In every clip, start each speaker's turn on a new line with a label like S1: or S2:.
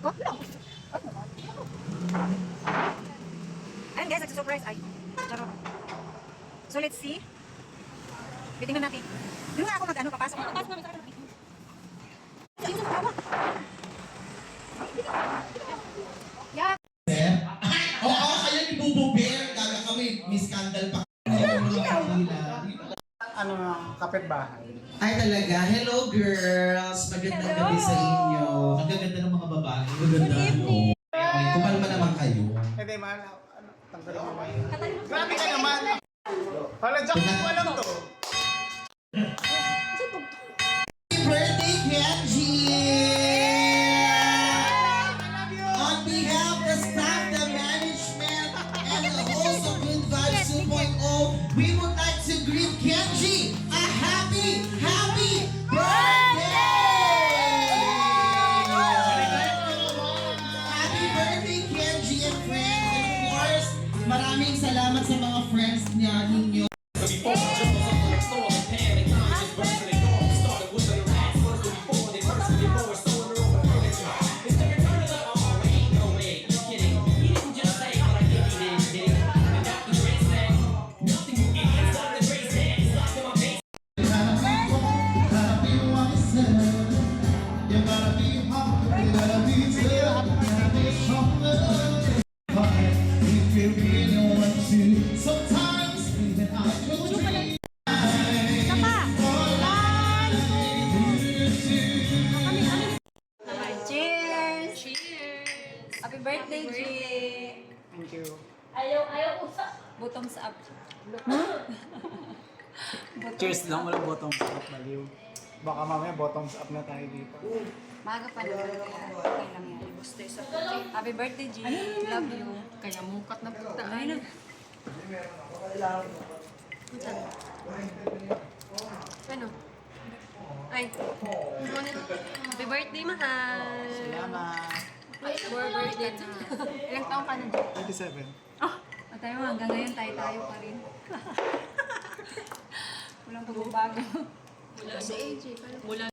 S1: Ayun guys, nagsusurprise. Ay, charot. So let's see. Bitingnan natin. Doon nga ako mag-ano, papasok. Papasok namin sa akin. Ayun, sa tawa. Yeah.
S2: Oo, kayo ni Bubu Bear. Gaga kami, may scandal pa.
S3: Ano ng kapitbahay?
S2: Ay talaga, hello girls! Magandang gabi sa inyo. Ang gaganda ng mga babae. Maganda. Kumalma naman kayo.
S3: Hindi man, tanggalin mo ba yun? Grabe ka naman! Hala, Jack, ko alam to.
S2: Happy birthday, Kenji! On behalf of the staff, the management, and the host of Good Vibes 2.0, we would like to greet Kenji a happy, happy birthday! Happy birthday, Kenji and friends! And of course, maraming salamat sa mga friends niya ninyo.
S1: Cheers! Cheers! Happy birthday, G!
S3: Thank you.
S4: Ayaw usap.
S1: Bottoms up.
S3: Cheers lang, walang bottoms up, baliw. Baka mamaya bottoms up na tayo dito.
S1: Maga pa naman kaya okay lang yan. Happy birthday, G! Love you.
S4: Kaya mukat na puta.
S1: Ay na.
S4: Ano? Ay. Happy birthday, mahal.
S3: Salamat.
S4: More birthday to. Ilang taong ka na dyan?
S3: 27.
S1: At tayo hanggang ngayon tayo pa rin. Walang pagbabago.
S4: Mula sa AJ. Mula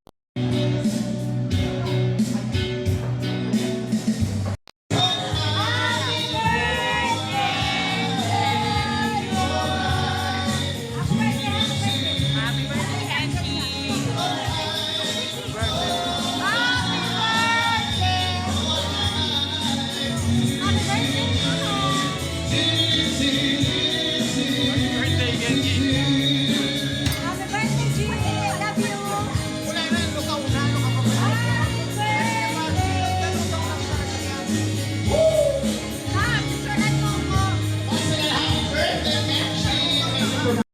S1: Happy birthday!